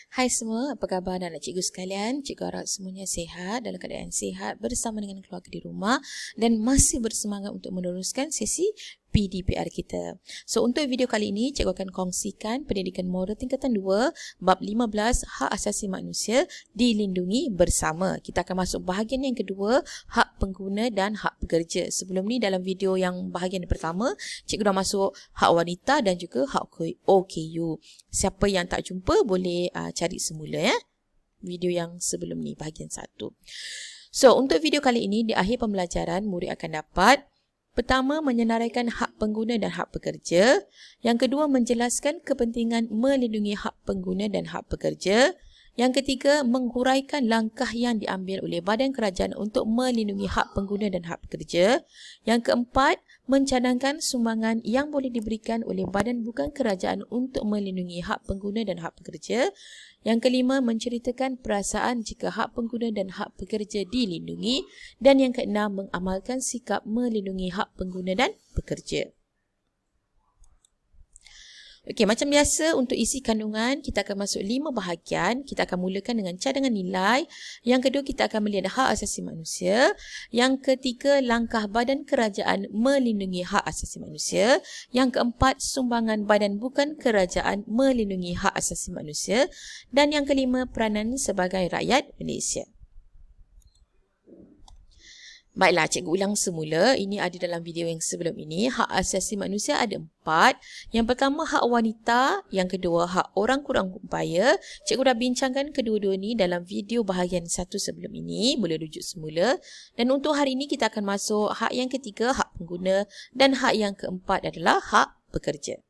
Hai semua, apa khabar anak cikgu sekalian? Cikgu harap semuanya sihat, dalam keadaan sihat bersama dengan keluarga di rumah dan masih bersemangat untuk meneruskan sesi PDPR kita. So, untuk video kali ini, cikgu akan kongsikan pendidikan moral tingkatan 2, bab 15, hak asasi manusia dilindungi bersama. Kita akan masuk bahagian yang kedua, hak pengguna dan hak pekerja. Sebelum ni, dalam video yang bahagian pertama, cikgu dah masuk hak wanita dan juga hak OKU. Siapa yang tak jumpa boleh cari semula ya. Video yang sebelum ni, bahagian 1. So, untuk video kali ini, di akhir pembelajaran, murid akan dapat pertama, menyenaraikan hak pengguna dan hak pekerja. Yang kedua, menjelaskan kepentingan melindungi hak pengguna dan hak pekerja. Yang ketiga, menghuraikan langkah yang diambil oleh badan kerajaan untuk melindungi hak pengguna dan hak pekerja. Yang keempat, mencadangkan sumbangan yang boleh diberikan oleh badan bukan kerajaan untuk melindungi hak pengguna dan hak pekerja. Yang kelima, menceritakan perasaan jika hak pengguna dan hak pekerja dilindungi. Dan yang keenam, mengamalkan sikap melindungi hak pengguna dan pekerja. Okey, macam biasa untuk isi kandungan, kita akan masuk 5 bahagian. Kita akan mulakan dengan cadangan nilai. Yang kedua, kita akan melihat hak asasi manusia. Yang ketiga, langkah badan kerajaan melindungi hak asasi manusia. Yang keempat, sumbangan badan bukan kerajaan melindungi hak asasi manusia. Dan yang kelima, peranan sebagai rakyat Malaysia. Baiklah, cikgu ulang semula. Ini ada dalam video yang sebelum ini. Hak asasi manusia ada 4. Yang pertama, hak wanita. Yang kedua, hak orang kurang upaya. Cikgu dah bincangkan kedua-dua ni dalam video bahagian 1 sebelum ini. Boleh rujuk semula. Dan untuk hari ini, kita akan masuk hak yang ketiga, hak pengguna. Dan hak yang keempat adalah hak pekerja.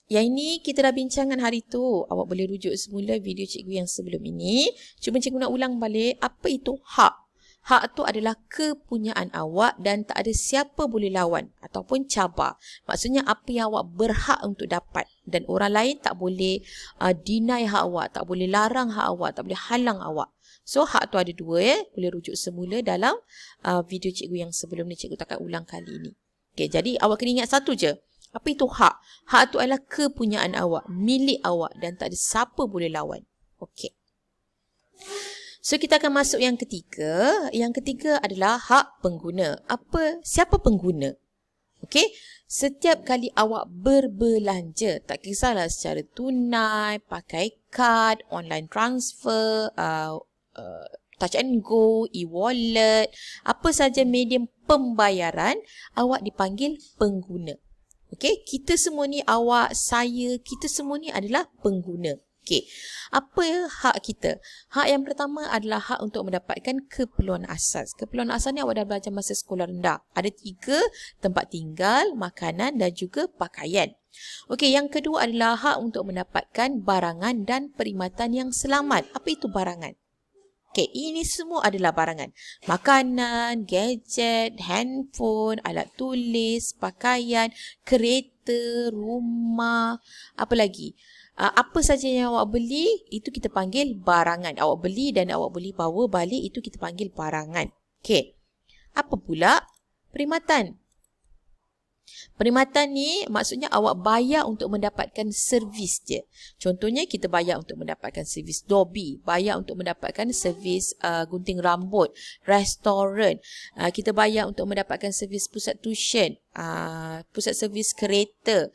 Yang ini kita dah bincangkan hari tu. Awak boleh rujuk semula video cikgu yang sebelum ini. Cuma cikgu nak ulang balik. Apa itu hak? Hak tu adalah kepunyaan awak dan tak ada siapa boleh lawan ataupun cabar. Maksudnya apa yang awak berhak untuk dapat. Dan orang lain tak boleh deny hak awak. Tak boleh larang hak awak. Tak boleh halang awak. So hak tu ada 2 Boleh rujuk semula dalam video cikgu yang sebelum ni. Cikgu takkan ulang kali ini. Okay, jadi awak kena ingat satu je. Apa itu hak? Hak itu adalah kepunyaan awak, milik awak dan tak ada siapa boleh lawan. Okey. So kita akan masuk yang ketiga. Yang ketiga adalah hak pengguna. Siapa pengguna? Okey. Setiap kali awak berbelanja, tak kisahlah secara tunai, pakai kad, online transfer, Touch and Go, e-wallet, apa saja medium pembayaran, awak dipanggil pengguna. Okey, kita semua ni, awak, saya, kita semua ni adalah pengguna. Okey, apa hak kita? Hak yang pertama adalah hak untuk mendapatkan keperluan asas. Keperluan asas ni awak dah belajar masa sekolah rendah. Ada 3, tempat tinggal, makanan dan juga pakaian. Okey, yang kedua adalah hak untuk mendapatkan barangan dan perkhidmatan yang selamat. Apa itu barangan? Okey, ini semua adalah barangan. Makanan, gadget, handphone, alat tulis, pakaian, kereta, rumah, apa lagi? Apa saja yang awak beli, itu kita panggil barangan. Awak beli dan awak boleh bawa balik, itu kita panggil barangan. Okey. Apa pula? Perkhidmatan. Perkhidmatan ni maksudnya awak bayar untuk mendapatkan servis je. Contohnya kita bayar untuk mendapatkan servis dobi, bayar untuk mendapatkan servis gunting rambut, restoran. Kita bayar untuk mendapatkan servis pusat tuition, pusat servis kereta,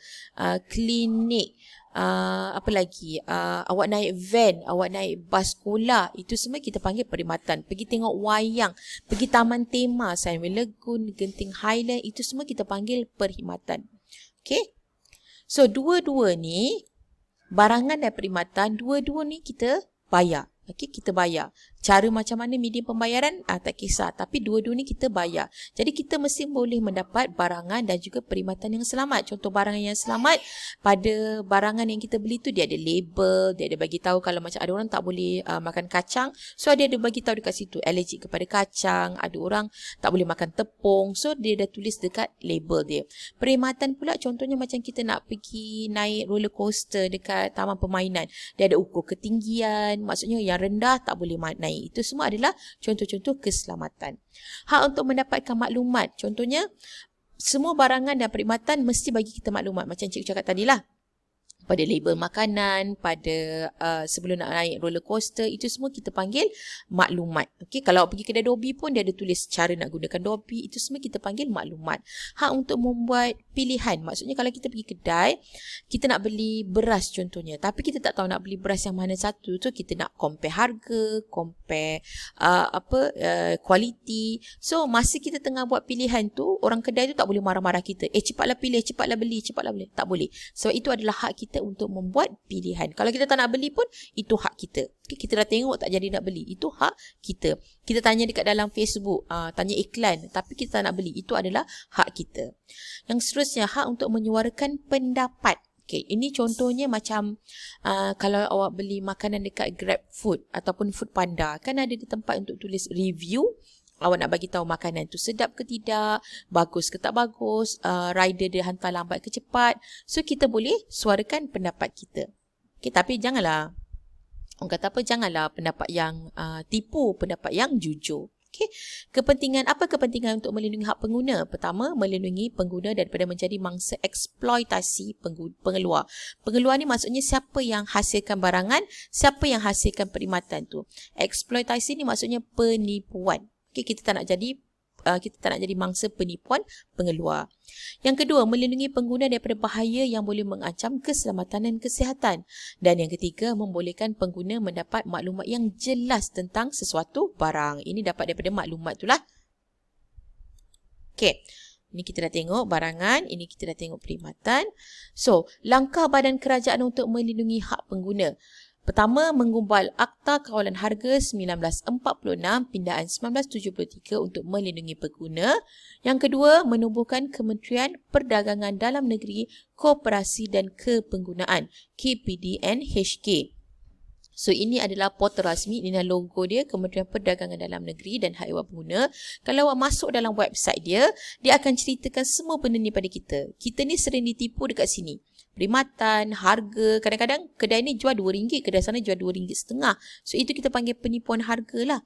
klinik. Apa lagi? Awak naik van, awak naik bas sekolah, itu semua kita panggil perkhidmatan. Pergi tengok wayang, pergi taman tema, Sunway Lagoon, Genting Highland, itu semua kita panggil perkhidmatan. Okey? So dua-dua ni, barangan dan perkhidmatan, dua-dua ni kita bayar. Okey, kita bayar. Cara macam mana medium pembayaran tak kisah, tapi dua-dua ni kita bayar. Jadi kita mesti boleh mendapat barangan dan juga perkhidmatan yang selamat. Contoh barangan yang selamat, pada barangan yang kita beli tu dia ada label, dia ada bagi tahu kalau macam ada orang tak boleh makan kacang, so dia ada bagi tahu dekat situ allergic kepada kacang, ada orang tak boleh makan tepung, so dia dah tulis dekat label dia. Perkhidmatan pula contohnya macam kita nak pergi naik roller coaster dekat taman permainan, dia ada ukur ketinggian, maksudnya yang rendah tak boleh naik. Itu semua adalah contoh-contoh keselamatan. Hak untuk mendapatkan maklumat. Contohnya, semua barangan dan perkhidmatan mesti bagi kita maklumat. Macam cikgu cakap tadi lah. Pada label makanan, pada sebelum nak naik roller coaster, itu semua kita panggil maklumat. Okey, kalau pergi kedai Dobi pun dia ada tulis cara nak gunakan Dobi, itu semua kita panggil maklumat. Hak untuk membuat pilihan, maksudnya kalau kita pergi kedai, kita nak beli beras contohnya, tapi kita tak tahu nak beli beras yang mana satu, tu kita nak compare harga, compare kualiti. So masa kita tengah buat pilihan tu, orang kedai tu tak boleh marah-marah kita. Cepatlah pilih, cepatlah beli, cepatlah beli. Tak boleh. Sebab itu adalah hak kita untuk membuat pilihan. Kalau kita tak nak beli pun, itu hak kita. Okay, kita dah tengok tak jadi nak beli, itu hak kita. Kita tanya dekat dalam Facebook, tanya iklan, tapi kita tak nak beli, itu adalah hak kita. Yang seterusnya, hak untuk menyuarakan pendapat. Okay, ini contohnya macam kalau awak beli makanan dekat Grab Food ataupun Food Panda, kan ada di tempat untuk tulis review. Awak nak bagi tahu makanan tu sedap ke tidak, bagus ke tak bagus, rider dia hantar lambat ke cepat. So kita boleh suarakan pendapat kita. Okay, tapi janganlah, orang kata apa, janganlah pendapat yang tipu, pendapat yang jujur. Okay. Apa kepentingan untuk melindungi hak pengguna? Pertama, melindungi pengguna daripada menjadi mangsa eksploitasi pengeluar. Pengeluar ni maksudnya siapa yang hasilkan barangan, siapa yang hasilkan perkhidmatan tu. Eksploitasi ni maksudnya penipuan. Okay, kita tak nak jadi mangsa penipuan pengeluar. Yang kedua, melindungi pengguna daripada bahaya yang boleh mengancam keselamatan dan kesihatan. Dan yang ketiga, membolehkan pengguna mendapat maklumat yang jelas tentang sesuatu barang. Ini dapat daripada maklumat tu lah. Okay. Ini kita dah tengok barangan, ini kita dah tengok perkhidmatan. So, langkah badan kerajaan untuk melindungi hak pengguna. Pertama, mengumbal Akta Kawalan Harga 1946 pindaan 1973 untuk melindungi pengguna. Yang kedua, menubuhkan Kementerian Perdagangan Dalam Negeri, Koperasi dan Kepenggunaan KPDNHK. So ini adalah portal rasmi, ini adalah logo dia, Kementerian Perdagangan Dalam Negeri dan Hak Ehwal Pengguna. Kalau awak masuk dalam website dia, dia akan ceritakan semua benda ni pada kita. Kita ni sering ditipu dekat sini. Perkhidmatan, harga, kadang-kadang kedai ni jual RM2, kedai sana jual RM2.50. So itu kita panggil penipuan harga lah.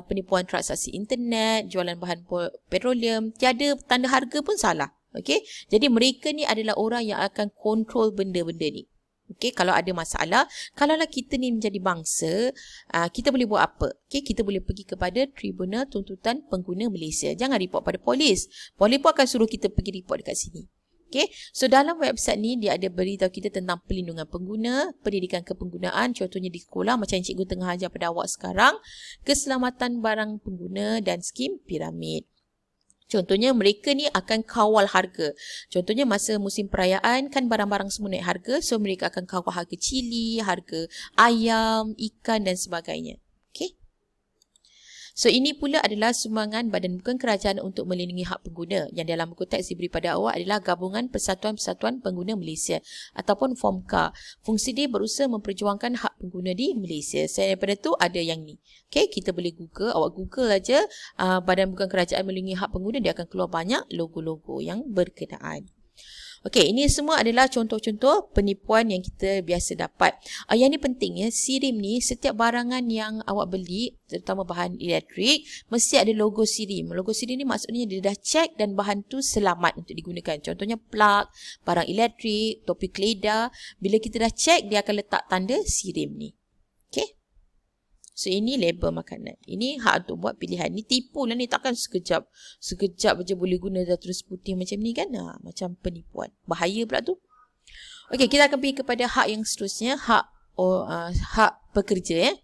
Penipuan transaksi internet, jualan bahan petroleum, tiada tanda harga pun salah. Okay? Jadi mereka ni adalah orang yang akan kontrol benda-benda ni. Okay, kalau ada masalah, kalaulah kita ni menjadi bangsa, kita boleh buat apa? Okay, kita boleh pergi kepada Tribunal Tuntutan Pengguna Malaysia. Jangan report pada polis. Polis pun akan suruh kita pergi report dekat sini. Okay, so dalam website ni dia ada beritahu kita tentang perlindungan pengguna, pendidikan kepenggunaan, contohnya di sekolah macam yang cikgu tengah ajar pada awak sekarang, keselamatan barang pengguna dan skim piramid. Contohnya mereka ni akan kawal harga. Contohnya masa musim perayaan kan barang-barang semua naik harga. So mereka akan kawal harga cili, harga ayam, ikan dan sebagainya. Okay. So ini pula adalah sumbangan Badan Bukan Kerajaan untuk melindungi hak pengguna. Yang dalam buku teks diberi pada awak adalah Gabungan Persatuan-Persatuan Pengguna Malaysia ataupun FOMCA. Fungsi dia berusaha memperjuangkan hak pengguna di Malaysia. Selain daripada tu ada yang ni. Okay, kita boleh Google. Awak Google aja Badan Bukan Kerajaan Melindungi Hak Pengguna, dia akan keluar banyak logo-logo yang berkenaan. Okey, ini semua adalah contoh-contoh penipuan yang kita biasa dapat. Yang ni penting ya, SIRIM ni setiap barangan yang awak beli, terutama bahan elektrik, mesti ada logo SIRIM. Logo SIRIM ni maksudnya dia dah cek dan bahan tu selamat untuk digunakan. Contohnya plug, barang elektrik, topi keledar. Bila kita dah cek, dia akan letak tanda SIRIM ni. Okey. So ini label makanan. Ini hak untuk buat pilihan. Ni tipu lah ni. Takkan sekejap je boleh guna dah terus putih macam ni kan. Macam penipuan. Bahaya pula tu. Okey, kita akan pergi kepada hak yang seterusnya. Hak pekerja.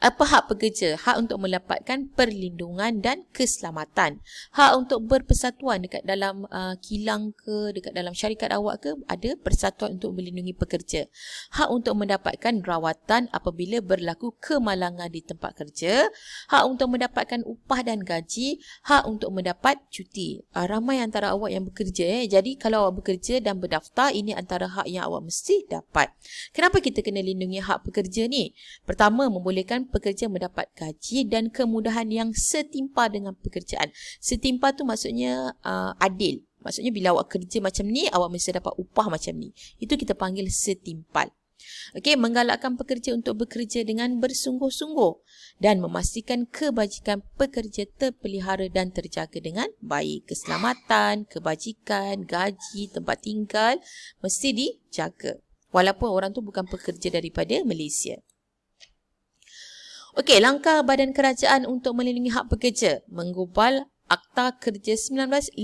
Apa hak pekerja? Hak untuk mendapatkan perlindungan dan keselamatan. Hak untuk berpersatuan dekat dalam kilang ke, dekat dalam syarikat awak ke, ada persatuan untuk melindungi pekerja. Hak untuk mendapatkan rawatan apabila berlaku kemalangan di tempat kerja. Hak untuk mendapatkan upah dan gaji. Hak untuk mendapat cuti. Ramai antara awak yang bekerja. Jadi kalau awak bekerja dan berdaftar, ini antara hak yang awak mesti dapat. Kenapa kita kena lindungi hak pekerja ni? Pertama, membolehkan pekerja mendapat gaji dan kemudahan yang setimpal dengan pekerjaan. Setimpal tu maksudnya adil. Maksudnya bila awak kerja macam ni, awak mesti dapat upah macam ni. Itu kita panggil setimpal. Okey, menggalakkan pekerja untuk bekerja dengan bersungguh-sungguh dan memastikan kebajikan pekerja terpelihara dan terjaga dengan baik. Keselamatan, kebajikan, gaji, tempat tinggal mesti dijaga. Walaupun orang tu bukan pekerja daripada Malaysia. Okey, langkah badan kerajaan untuk melindungi hak pekerja. Menggubal Akta Kerja 1955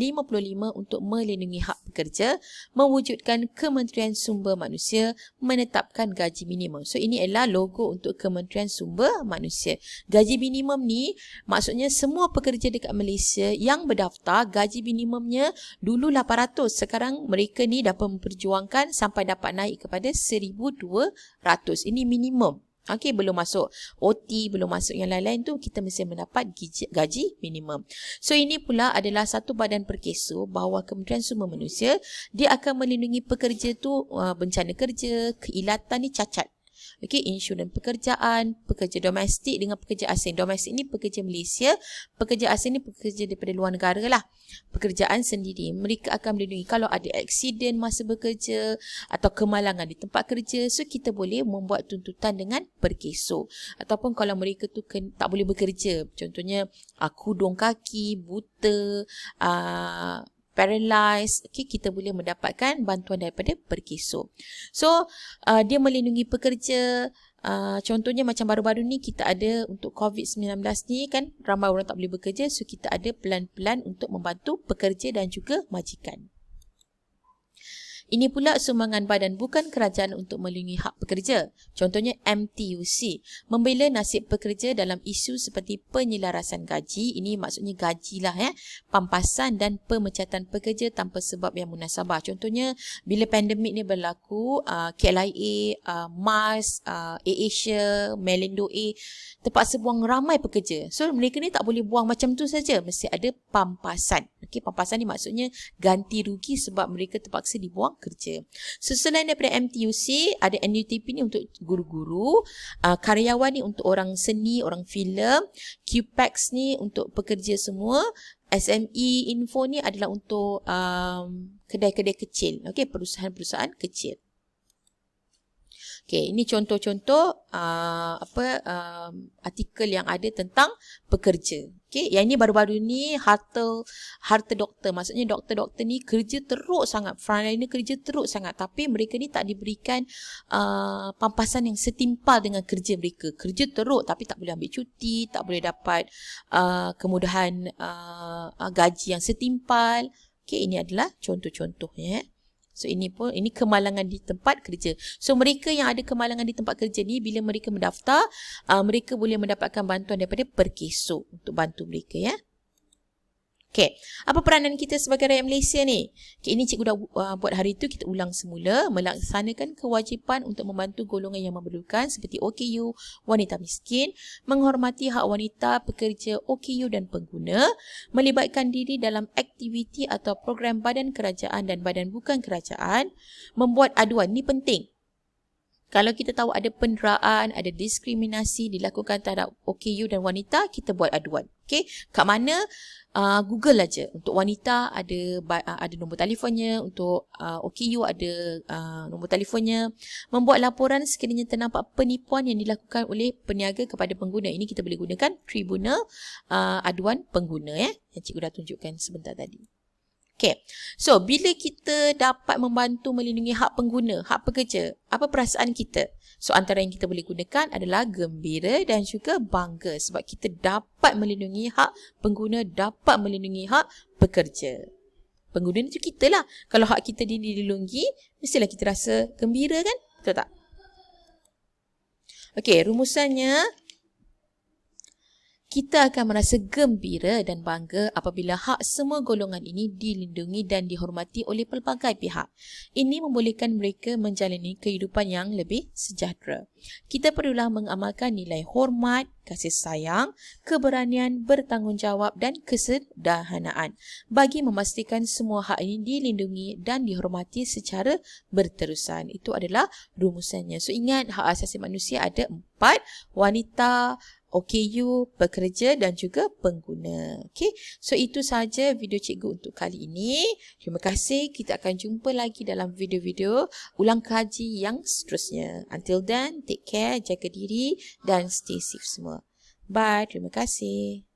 untuk melindungi hak pekerja, mewujudkan Kementerian Sumber Manusia, menetapkan gaji minimum. So, ini adalah logo untuk Kementerian Sumber Manusia. Gaji minimum ni maksudnya semua pekerja dekat Malaysia yang berdaftar, gaji minimumnya dulu 800. Sekarang mereka ni dapat memperjuangkan sampai dapat naik kepada 1,200. Ini minimum. Okey, belum masuk OT, belum masuk yang lain-lain tu, kita mesti mendapat gaji minimum. So, ini pula adalah satu badan perkeso bahawa Kementerian Sumber Manusia, dia akan melindungi pekerja tu bencana kerja, keilatan ni cacat. Okey, insurans pekerjaan, pekerja domestik dengan pekerja asing. Domestik ni pekerja Malaysia, pekerja asing ni pekerja daripada luar negara lah. Pekerjaan sendiri, mereka akan melindungi kalau ada aksiden masa bekerja atau kemalangan di tempat kerja. So, kita boleh membuat tuntutan dengan perkeso. Ataupun kalau mereka tu tak boleh bekerja, contohnya kudung kaki, buta, paralyzed, okay, kita boleh mendapatkan bantuan daripada perkeso. So, dia melindungi pekerja. Contohnya macam baru-baru ni kita ada untuk COVID-19 ni kan, ramai orang tak boleh bekerja. So, kita ada plan-plan untuk membantu pekerja dan juga majikan. Ini pula sumbangan badan bukan kerajaan untuk melindungi hak pekerja. Contohnya MTUC, membela nasib pekerja dalam isu seperti penyelarasan gaji. Ini maksudnya gajilah pampasan dan pemecatan pekerja tanpa sebab yang munasabah. Contohnya bila pandemik ni berlaku, KLIA, MAS, AirAsia, Melindo A terpaksa buang ramai pekerja. So, mereka ni tak boleh buang macam tu saja, mesti ada pampasan. Okey, pampasan ni maksudnya ganti rugi sebab mereka terpaksa dibuang kerja. So, selain daripada MTUC, ada NUTP ni untuk guru-guru, karyawan ni untuk orang seni, orang filem, QPAX ni untuk pekerja semua, SME Info ni adalah untuk kedai-kedai kecil, okey, perusahaan-perusahaan kecil. Okey, ini contoh-contoh artikel yang ada tentang pekerja. Okey, yang ini baru-baru ni harta doktor. Maksudnya doktor-doktor ni kerja teruk sangat. Frontliner kerja teruk sangat. Tapi mereka ni tak diberikan pampasan yang setimpal dengan kerja mereka. Kerja teruk tapi tak boleh ambil cuti, tak boleh dapat kemudahan gaji yang setimpal. Okey, ini adalah contoh-contohnya. So, ini kemalangan di tempat kerja. So, mereka yang ada kemalangan di tempat kerja ni, bila mereka mendaftar, mereka boleh mendapatkan bantuan daripada perkeso untuk bantu mereka, ya. Okey, apa peranan kita sebagai rakyat Malaysia ni? Okay, ini cikgu dah buat hari tu, kita ulang semula. Melaksanakan kewajipan untuk membantu golongan yang memerlukan seperti OKU, wanita miskin, menghormati hak wanita, pekerja, OKU dan pengguna, melibatkan diri dalam aktiviti atau program badan kerajaan dan badan bukan kerajaan, membuat aduan. Ini penting. Kalau kita tahu ada penderaan, ada diskriminasi dilakukan terhadap OKU dan wanita, kita buat aduan. Okey, kat mana? Google aja. Untuk wanita ada nombor telefonnya, untuk OKU ada nombor telefonnya. Membuat laporan sekiranya ternampak penipuan yang dilakukan oleh peniaga kepada pengguna. Ini kita boleh gunakan Tribunal Aduan Pengguna, yang cikgu dah tunjukkan sebentar tadi. Okay, so bila kita dapat membantu melindungi hak pengguna, hak pekerja, apa perasaan kita? So, antara yang kita boleh gunakan adalah gembira dan juga bangga sebab kita dapat melindungi hak pengguna, dapat melindungi hak pekerja. Pengguna itu kita lah. Kalau hak kita dilindungi, mestilah kita rasa gembira kan? Betul tak? Okay, rumusannya, kita akan merasa gembira dan bangga apabila hak semua golongan ini dilindungi dan dihormati oleh pelbagai pihak. Ini membolehkan mereka menjalani kehidupan yang lebih sejahtera. Kita perlulah mengamalkan nilai hormat, kasih sayang, keberanian, bertanggungjawab dan kesederhanaan bagi memastikan semua hak ini dilindungi dan dihormati secara berterusan. Itu adalah rumusannya. So, ingat hak asasi manusia ada 4, wanita, OKU, pekerja dan juga pengguna. Okay, so itu sahaja video cikgu untuk kali ini. Terima kasih. Kita akan jumpa lagi dalam video-video ulang kaji yang seterusnya. Until then, take care, jaga diri dan stay safe semua. Bye. Terima kasih.